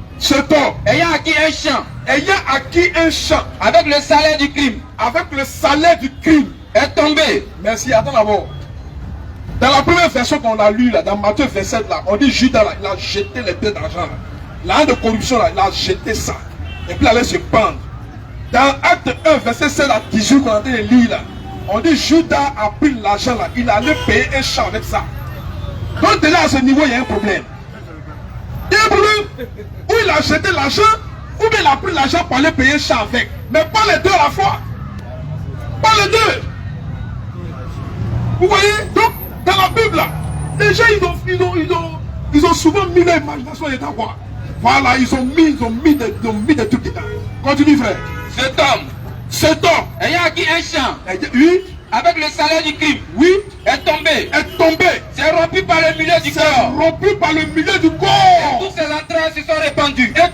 Speaker 3: ayant acquis un champ, avec le salaire du crime, est tombé.
Speaker 1: Merci, attends d'abord. Dans la première version qu'on a lue, là, dans Matthieu 27, là, on dit Judas, là, il a jeté les pièces d'argent. La haine de corruption, là, il a jeté ça. Et puis il allait se pendre. Dans Acte 1, verset 7 à 18, qu'on a dit les lire, là, on dit Judas a pris l'argent, là, il allait payer un champ avec ça. Donc déjà à ce niveau, il y a un problème. Il y a un problème. Ou il a jeté l'argent, ou bien il a pris l'argent pour aller payer un champ avec. Mais pas les deux à la fois. Pas les deux. Vous voyez? Donc, dans la Bible, là, les gens, ils ont souvent mis leur imagination dedans, quoi. Voilà, ils ont mis des trucs dedans. Continue, frère. Cet homme,
Speaker 3: ayant acquis un champ,
Speaker 1: oui,
Speaker 3: avec le salaire du crime,
Speaker 1: oui,
Speaker 3: est tombé. C'est rompu par le milieu du corps.
Speaker 1: corps.
Speaker 3: Et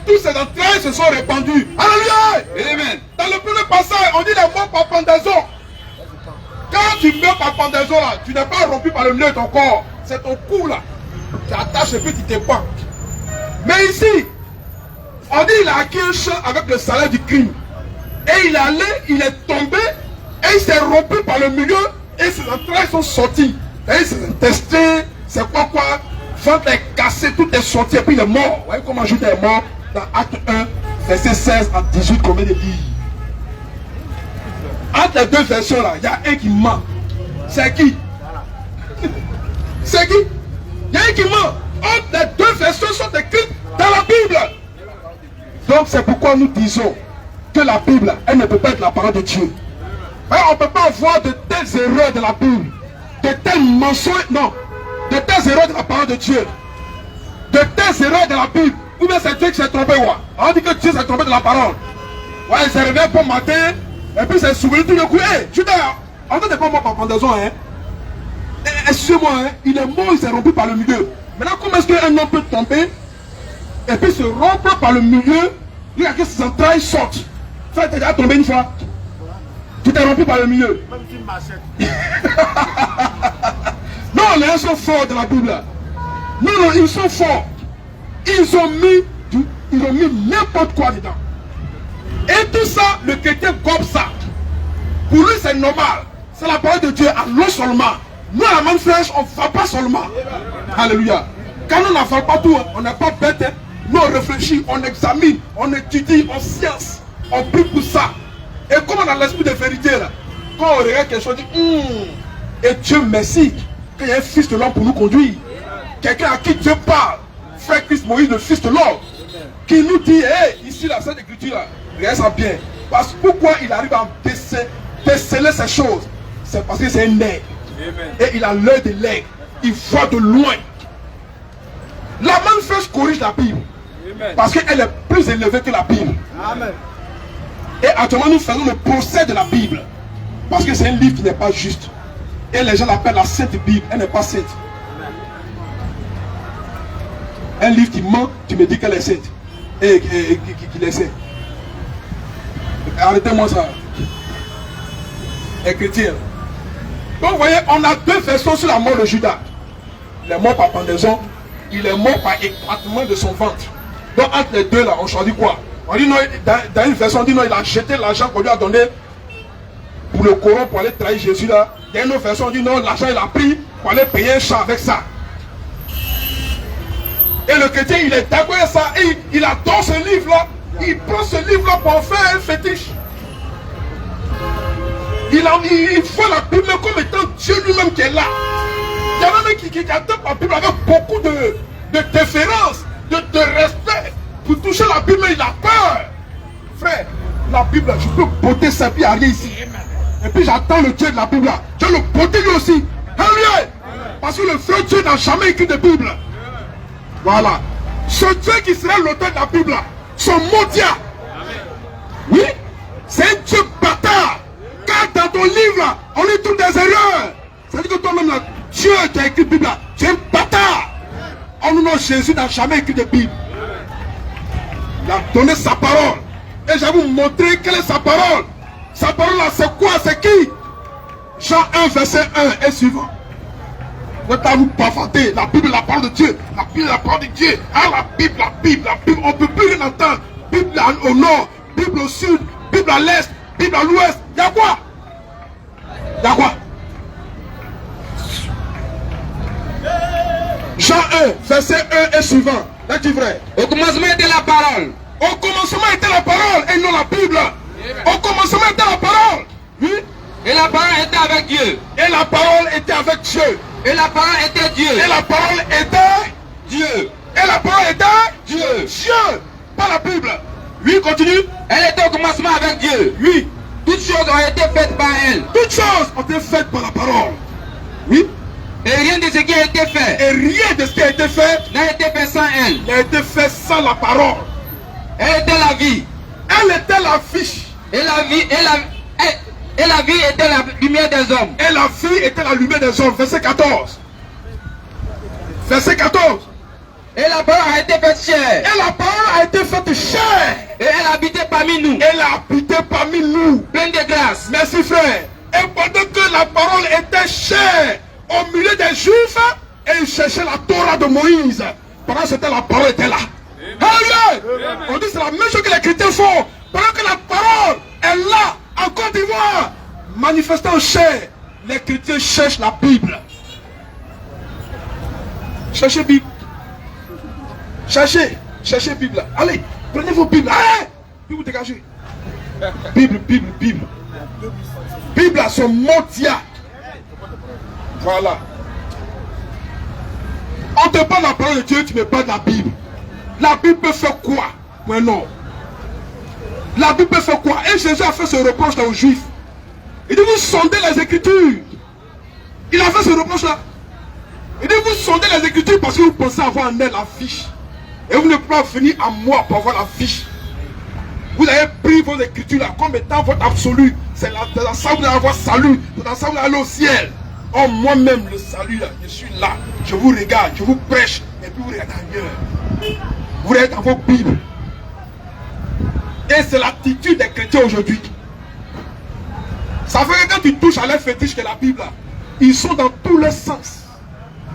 Speaker 3: toutes ses entrailles se sont répandues.
Speaker 1: Alléluia.
Speaker 3: Amen.
Speaker 1: Dans le premier passage, on dit les morts par pendaison. Quand tu meurs par pendaison là, tu n'es pas rompu par le milieu de ton corps. C'est ton cou là. Tu attaches et puis tu te pends. Mais ici, On dit qu'il a acquis un champ avec le salaire du crime. Et il est allé, il est tombé, et il s'est rompu par le milieu, et ses entrailles sont sorties. Et ses intestins, c'est quoi, ventre est cassé, tout est sorti, et puis il est mort. Vous voyez comment Judas est mort dans Acte 1, verset 16 à 18, combien de livres? Entre les deux versions là, il y a un qui ment. C'est qui? C'est qui? Il y a un qui ment. Entre les deux versions sont écrites dans la Bible. Donc c'est pourquoi nous disons que la Bible, elle ne peut pas être la parole de Dieu. On ne peut pas avoir de telles erreurs de la Bible, de tels mensonges, non, de telles erreurs de la parole de Dieu, de telles erreurs de la Bible. Ou bien c'est Dieu qui s'est trompé, ouais. On dit que Dieu s'est trompé de la parole. Ouais, il s'est réveillé pour matin, et puis il s'est souvenu tout le coup. Hé, Judas, on ne pas mort par pendaison, hein. Excusez-moi, hein, il est mort, il s'est rompu par le milieu. Maintenant, comment est-ce qu'un homme peut tomber et puis se rompre par le milieu, il y a que ses entrailles sortent. Ça, t'es déjà tombé une fois. Tu t'es rompu par le milieu. Même si machette. Non, les gens sont forts de la Bible. Non, non, ils sont forts. Ils ont mis n'importe quoi dedans. Et tout ça, le chrétien gobe ça. Pour lui, c'est normal. C'est la parole de Dieu. Allons seulement. Nous, à la main fraîche, on ne va pas seulement. Alléluia. Quand on n'avale pas tout, on n'est pas bête. Hein. Nous, on réfléchit, on examine, on étudie, on science. On prie pour ça. Et comme on a l'esprit de vérité, là, quand on regarde quelque chose, on dit, et Dieu merci qu'il y a un fils de l'homme pour nous conduire. Quelqu'un à qui Dieu parle. Frère Christ Moïse, le fils de l'homme, qui nous dit, hey, ici, la Sainte Écriture, là, regarde ça bien. Parce que pourquoi il arrive à déceler ces choses? C'est parce que c'est un nègre. Et il a l'œil de l'aigle. Il voit de loin. La même fraîche corrige la Bible. Parce qu'elle est plus élevée que la Bible. Amen. Et actuellement, nous faisons le procès de la Bible. Parce que c'est un livre qui n'est pas juste. Et les gens l'appellent la Sainte Bible. Elle n'est pas sainte. Un livre qui ment, tu me dis qu'elle est sainte. Et qu'il est saint. Arrêtez-moi ça. Et chrétien. Donc vous voyez, on a deux versions sur la mort de Judas. Il est mort par pendaison. Il est mort par éclatement de son ventre. Donc entre les deux là, on choisit quoi? On dit non, dans une version, on dit non, il a jeté l'argent qu'on lui a donné pour le corrompre, pour aller trahir Jésus là. Dans une autre version, on dit non, l'argent il a pris pour aller payer un champ avec ça. Et le chrétien, il est d'accord avec ça. Et il adore ce livre là. Il prend ce livre là pour en faire un fétiche. Il voit la Bible comme étant Dieu lui-même qui est là. Il y en a qui attendent la Bible avec beaucoup de déférence, de respect. Pour toucher la Bible, il a peur. Frère, la Bible, je peux botter sa vie à rien ici. Et puis j'attends le Dieu de la Bible là. Je vais le botter lui aussi. Alléluia. Parce que le vrai Dieu n'a jamais écrit de Bible. Voilà. Ce Dieu qui sera l'auteur de la Bible là, son maudit. Oui, c'est un Dieu bâtard. Car dans ton livre là, on y trouve des erreurs. Ça veut dire que toi-même là, Dieu qui a écrit la Bible là, tu es un bâtard. En nous, Jésus n'a jamais écrit de Bible. Il a donné sa parole. Et je vais vous montrer quelle est sa parole. Sa parole là, c'est quoi? C'est qui? Jean 1, verset 1 et suivant. Ne pas vous bavarder. La Bible, la parole de Dieu. La Bible, la parole de Dieu. Ah, la Bible, la Bible, la Bible. On ne peut plus rien entendre. Bible au nord, Bible au sud, Bible à l'est, Bible à l'ouest. Il y a quoi? Il y a quoi? Jean 1, verset 1 et suivant. Là, tu vrai.
Speaker 3: Au commencement était la parole.
Speaker 1: Au commencement était la parole et non la Bible. Au commencement était la parole. Oui.
Speaker 3: Et la parole était avec Dieu.
Speaker 1: Et la parole était avec Dieu.
Speaker 3: Et la parole était Dieu.
Speaker 1: Et la parole était
Speaker 3: Dieu.
Speaker 1: Et la parole était
Speaker 3: Dieu.
Speaker 1: Dieu. Pas la Bible. Oui, continue.
Speaker 3: Elle était au commencement avec Dieu.
Speaker 1: Oui.
Speaker 3: Toutes choses ont été faites par elle.
Speaker 1: Toutes choses ont été faites par la parole. Oui.
Speaker 3: Et rien de ce qui a été fait.
Speaker 1: Et rien de ce qui a été fait
Speaker 3: n'a été fait sans elle.
Speaker 1: N'a été fait sans la parole.
Speaker 3: Elle était la vie.
Speaker 1: Elle était la vie.
Speaker 3: Et la vie, et la vie était la lumière des hommes.
Speaker 1: Et la vie était la lumière des hommes. Verset 14. Verset 14.
Speaker 3: Et la parole a été faite chair.
Speaker 1: Et la parole a été faite chair.
Speaker 3: Et elle habitait parmi nous.
Speaker 1: Elle a habité parmi nous.
Speaker 3: Pleine de grâce.
Speaker 1: Merci frère. Et pendant que la parole était chair au milieu des Juifs, et ils cherchaient la Torah de Moïse. Pendant que c'était la parole était là. On dit c'est la même chose que les chrétiens font. Pendant que la parole est là, en Côte d'Ivoire, manifestée en chair, les chrétiens cherchent la Bible. Cherchez Bible. Cherchez Bible. Allez, prenez vos Bibles. Allez, puis vous dégagez. Bible. Bible à son mondial. Voilà. On te parle de la parole de Dieu, tu me parles de la Bible. La Bible peut faire quoi? Mais non. La Bible peut faire quoi? Et Jésus a fait ce reproche là aux Juifs. Il dit vous sondez les Écritures. Il a fait ce reproche là. Il dit vous sondez les Écritures parce que vous pensez avoir en elle la fiche. Et vous ne pouvez pas venir à moi pour avoir la fiche. Vous avez pris vos Écritures là comme étant votre absolu. C'est dans ça que vous allez avoir salut. C'est dans ça que vous allez aller au ciel. Oh, moi-même, le salut là, je suis là. Je vous regarde, je vous prêche. Et puis vous regardez ailleurs. Vous regardez dans vos Bibles. Et c'est l'attitude des chrétiens aujourd'hui. Ça fait que quand tu touches à leur fétiche que la Bible là, ils sont dans tous les sens.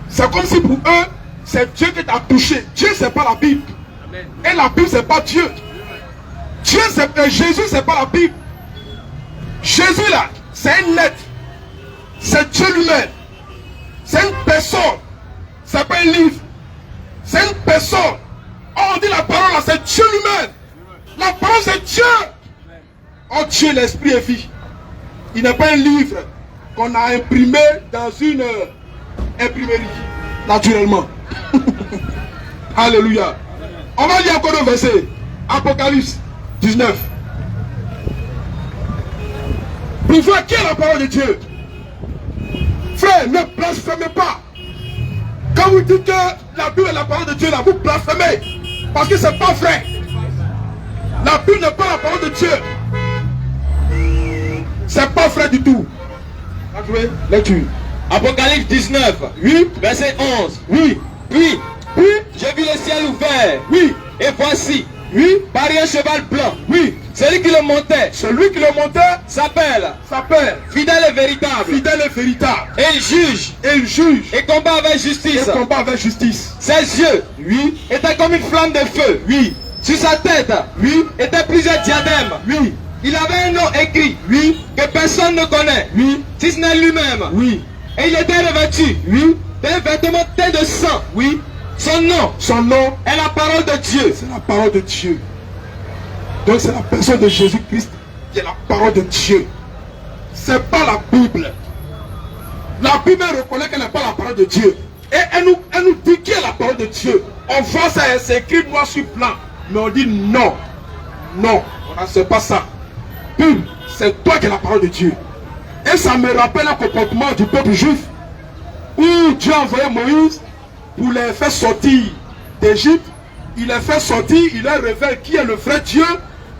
Speaker 1: C'est comme si pour eux, c'est Dieu qui t'a touché. Dieu, c'est pas la Bible. Amen. Et la Bible, c'est pas Dieu. Dieu, c'est Jésus, c'est pas la Bible. Jésus là, c'est un être. C'est Dieu lui-même. C'est une personne. C'est pas un livre. C'est une personne. Oh, on dit la parole là, c'est Dieu lui-même. La parole c'est Dieu. Oh Dieu, l'esprit est vie. Il n'est pas un livre qu'on a imprimé dans une imprimerie. Naturellement. Alléluia. On va lire encore un verset. Apocalypse 19. Pour voir qui est la parole de Dieu. Frère, ne blasphémez pas. Quand vous dites que la Bible est la parole de Dieu, là, vous blasphémez. Parce que c'est pas vrai. La Bible n'est pas la parole de Dieu. C'est pas vrai du tout. Lecture.
Speaker 3: Apocalypse 19,
Speaker 1: Oui.
Speaker 3: verset 11.
Speaker 1: Oui.
Speaker 3: Puis,
Speaker 1: Oui.
Speaker 3: j'ai vu le ciel ouvert.
Speaker 1: Oui.
Speaker 3: Et voici,
Speaker 1: Oui.
Speaker 3: pareil un cheval blanc.
Speaker 1: Oui.
Speaker 3: Celui qui le montait
Speaker 1: Celui qui le montait
Speaker 3: s'appelle
Speaker 1: fidèle
Speaker 3: fidèle et véritable.
Speaker 1: et véritable.
Speaker 3: Et il juge
Speaker 1: Et il juge.
Speaker 3: et combat avec
Speaker 1: Et
Speaker 3: justice.
Speaker 1: combat avec justice.
Speaker 3: Ses yeux
Speaker 1: Oui.
Speaker 3: étaient comme une flamme de feu.
Speaker 1: Oui.
Speaker 3: Sur sa tête
Speaker 1: Oui.
Speaker 3: étaient plusieurs diadèmes.
Speaker 1: Oui.
Speaker 3: Il avait un nom écrit
Speaker 1: Oui.
Speaker 3: que personne ne connaît,
Speaker 1: Oui.
Speaker 3: si ce n'est lui-même.
Speaker 1: Oui.
Speaker 3: Et il était revêtu
Speaker 1: Oui.
Speaker 3: d'un vêtement teint de sang.
Speaker 1: Oui.
Speaker 3: Son nom
Speaker 1: Son nom,
Speaker 3: est la parole de Dieu.
Speaker 1: c'est la parole de Dieu. Donc c'est la personne de Jésus-Christ qui est la parole de Dieu. C'est pas la Bible. La Bible reconnaît qu'elle n'est pas la parole de Dieu. Et elle nous dit qui est la parole de Dieu. On voit ça, c'est écrit noir sur blanc. Mais on dit non. Non, c'est pas ça. Bible, c'est toi qui es la parole de Dieu. Et ça me rappelle un comportement du peuple juif. Où Dieu a envoyé Moïse pour les faire sortir d'Égypte. Il les fait sortir, il leur révèle qui est le vrai Dieu.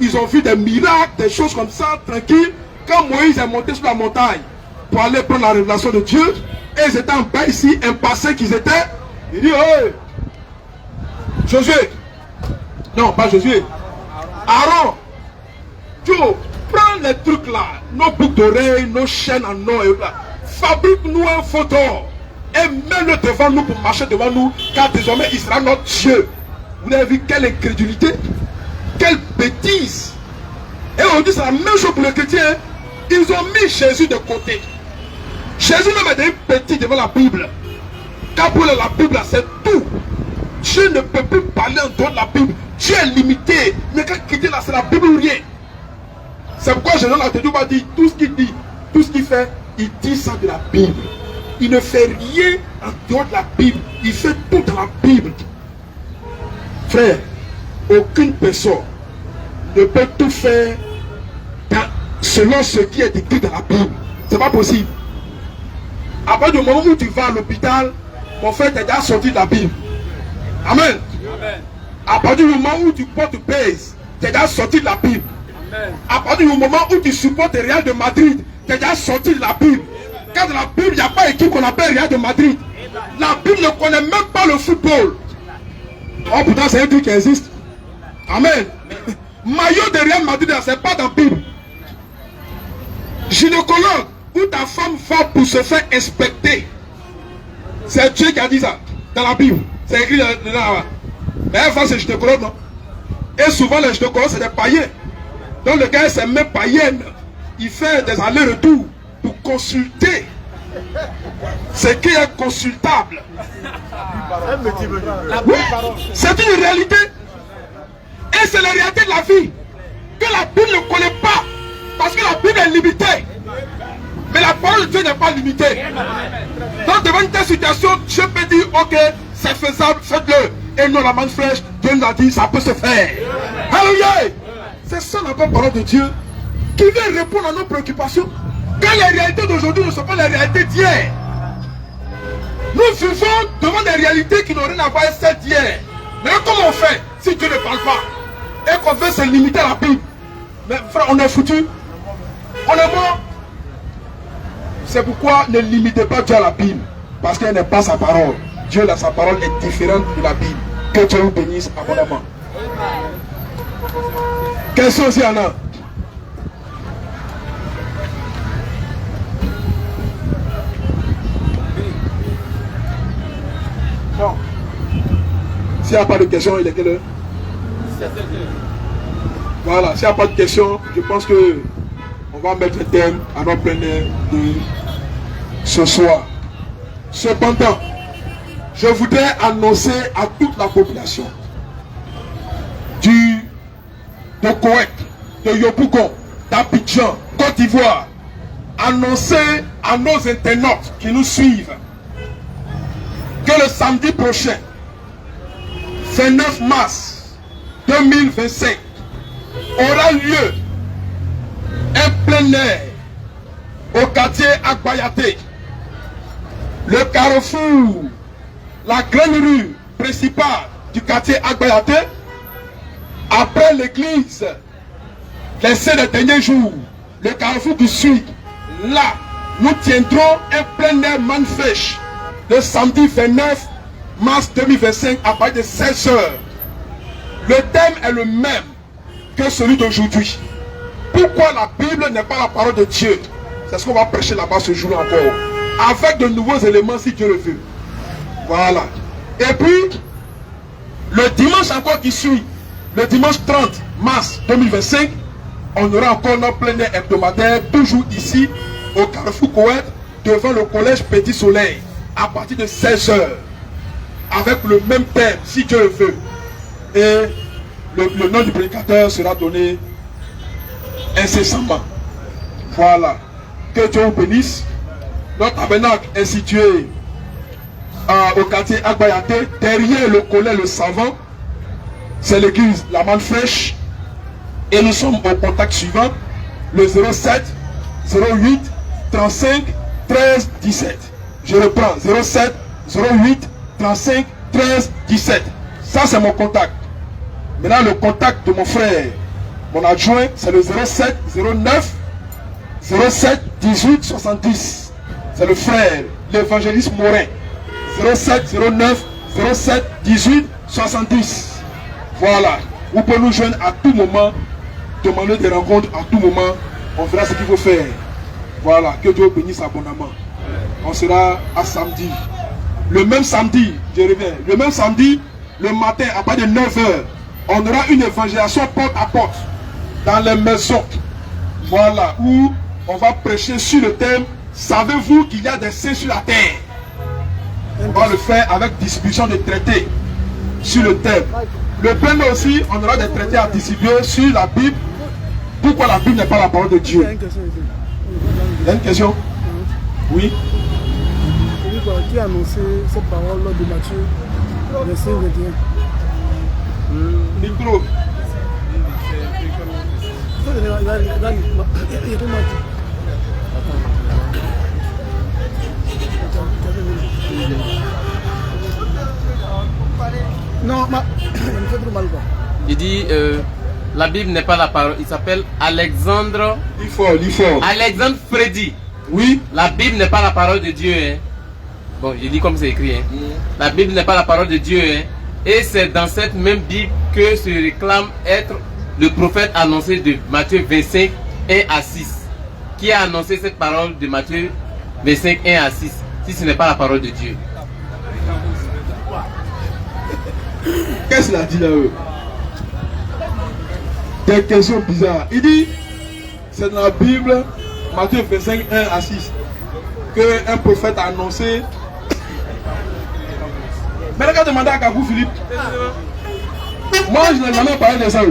Speaker 1: Ils ont vu des miracles, des choses comme ça, tranquille. Quand Moïse est monté sur la montagne pour aller prendre la révélation de Dieu, et ils étaient en bas ici, impassés qu'ils étaient, il dit, hey, Josué, non pas Josué, Aaron, Joe, prends les trucs là, nos boucles d'oreilles, nos chaînes en or, fabrique-nous un photo et mets-le devant nous pour marcher devant nous, car désormais il sera notre Dieu. Vous avez vu quelle incrédulité, quelle bêtise. Et on dit c'est la même chose pour les chrétiens. Ils ont mis Jésus de côté. Jésus ne met des petits devant la Bible. Car pour la Bible c'est tout. Dieu ne peut plus parler en dehors de la Bible. Dieu est limité. Mais quand quitter là c'est la Bible ou rien. C'est pourquoi Jésus a dit tout ce qu'il dit, tout ce qu'il fait, il dit ça de la Bible. Il ne fait rien en dehors de la Bible. Il fait tout dans la Bible. Frère, aucune personne ne peut tout faire selon ce qui est écrit dans la Bible. C'est pas possible. À partir du moment où tu vas à l'hôpital, mon frère t'es déjà sorti de la Bible. Amen. Amen. À partir du moment où tu portes base, t'es déjà sorti de la Bible. Amen. À partir du moment où tu supportes le Real de Madrid, t'es déjà sorti de la Bible. Car dans la Bible, il n'y a pas équipe qu'on appelle Real de Madrid. La Bible ne connaît même pas le football. Oh, pourtant, c'est un truc qui existe. Amen. Maillot de Real Madrid, c'est pas dans la Bible. Gynécologue, où ta femme va pour se faire inspecter. C'est Dieu qui a dit ça dans la Bible. C'est écrit là. Mais avant, c'est gynécologue, non? Et souvent, les gynécologues, c'est des païens. Donc, le gars, c'est même païenne. Il fait des allers-retours pour consulter ce qui est consultable. Oui, c'est une réalité. Et c'est la réalité de la vie. Que la Bible ne connaît pas. Parce que la Bible est limitée. Mais la parole de Dieu n'est pas limitée. Donc devant une telle situation, je peux dire, ok, c'est faisable, faites-le. Et non, la main fraîche, Dieu nous a dit, ça peut se faire. Alléluia. C'est ça la bonne parole de Dieu qui vient répondre à nos préoccupations. Quand les réalités d'aujourd'hui ne sont pas les réalités d'hier. Nous vivons devant des réalités qui n'ont rien à voir avec celles d'hier. Mais comment on fait si Dieu ne parle pas et qu'on veut se limiter à la Bible? Mais frère, on est foutu. On est mort. C'est pourquoi ne limitez pas Dieu à la Bible. Parce qu'elle n'est pas sa parole. Dieu, là, sa parole est différente de la Bible. Que Dieu vous bénisse abondamment. Question s'il y en a? Non. S'il n'y a pas de questions, il est quelle heure? Voilà, s'il n'y a pas de questions, je pense que on va mettre le thème à notre plein air de ce soir. Cependant, je voudrais annoncer à toute la population de Koweït, de Yopougon, d'Abidjan, Côte d'Ivoire, annoncer à nos internautes qui nous suivent que le samedi prochain, 29 mars 2025, aura lieu un plein air au quartier Agbayaté, le carrefour, la grande rue principale du quartier Agbayaté, après l'église, les 5 derniers jours, le carrefour qui suit. Là, nous tiendrons un plein air manifeste le samedi 29 mars 2025 à partir de 16 h. Le thème est le même que celui d'aujourd'hui. Pourquoi la Bible n'est pas la parole de Dieu? C'est ce qu'on va prêcher là-bas ce jour encore. Avec de nouveaux éléments si Dieu le veut. Voilà. Et puis, le dimanche encore qui suit, le dimanche 30 mars 2025, on aura encore notre plein air hebdomadaire, toujours ici, au Carrefour Koweït, devant le collège Petit Soleil, à partir de 16 h, avec le même thème, si Dieu le veut. Et le nom du prédicateur sera donné incessamment. Voilà. Que Dieu vous bénisse. Notre tabernacle est situé au quartier Agbayaté, derrière le collège Le Savant. C'est l'église La Manne Fraîche. Et nous sommes au contact suivant, le 07 08 35 13 17. Je reprends, 07 08 35 13 17. Ça, c'est mon contact. Maintenant, le contact de mon frère, mon adjoint, c'est le 07 09 07 18 70. C'est le frère, l'évangéliste Morin. 07 09 07 18 70. Voilà. Vous pouvez nous joindre à tout moment, demander des rencontres à tout moment. On verra ce qu'il faut faire. Voilà. Que Dieu bénisse abondamment. On sera à samedi. Le même samedi, je reviens. Le même samedi, le matin, à partir de 9 h, on aura une évangélisation porte à porte dans les maisons. Voilà. Où on va prêcher sur le thème. Savez-vous qu'il y a des saints sur la terre? On va le faire avec distribution de traités sur le thème. Le plein aussi, on aura des traités à distribuer sur la Bible. Pourquoi la Bible n'est pas la parole de Dieu? Il y a une question? Oui.
Speaker 4: Qui a annoncé cette parole lors de Matthieu, verset 21?
Speaker 1: Micro.
Speaker 4: Non, il me fait trop mal quoi.
Speaker 2: Il dit la Bible n'est pas la parole. Il s'appelle Alexandre.
Speaker 1: L'IFOR.
Speaker 2: Alexandre Freddy.
Speaker 1: Oui.
Speaker 2: La Bible n'est pas la parole de Dieu. Hein. Bon, je dis comme c'est écrit. Hein. La Bible n'est pas la parole de Dieu. Hein. Et c'est dans cette même Bible que se réclame être le prophète annoncé de Matthieu 25, 1 à 6. Qui a annoncé cette parole de Matthieu 25, 1 à 6, si ce n'est pas la parole de Dieu?
Speaker 1: Qu'est-ce qu'il a dit là-haut? Des questions bizarres. Il dit, c'est dans la Bible, Matthieu 25, 1 à 6, qu'un prophète a annoncé. Mais regarde, demander à Kabou Philippe. Moi, je n'ai jamais parlé de ça.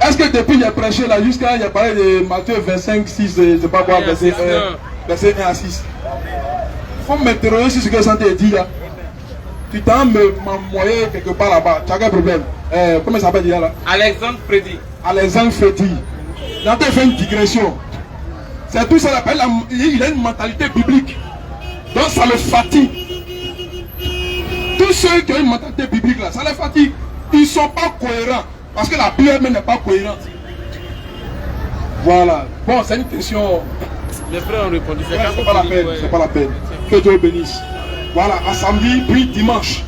Speaker 1: Est-ce que depuis j'ai prêché là, jusqu'à j'ai parlé de Matthieu 25, 6, je ne sais pas quoi, verset 1 à 6. Il faut m'interroger sur ce que Santé dit là. Tu t'en m'envoyé quelque part là-bas. Tu as quel problème? Comment ça s'appelle déjà là?
Speaker 2: Alexandre Freddy.
Speaker 1: Alexandre Freddy. Il a fait une digression. C'est tout ça, il a une mentalité biblique. Donc ça le fatigue. Tous ceux qui ont une mentalité biblique là, ça les fatigue. Ils ne sont pas cohérents. Parce que la Bible n'est pas cohérente. Voilà. Bon, c'est une question.
Speaker 2: Les frères ont répondu.
Speaker 1: C'est pas la peine. C'est pas la peine. Que Dieu bénisse. Voilà, à samedi, puis dimanche.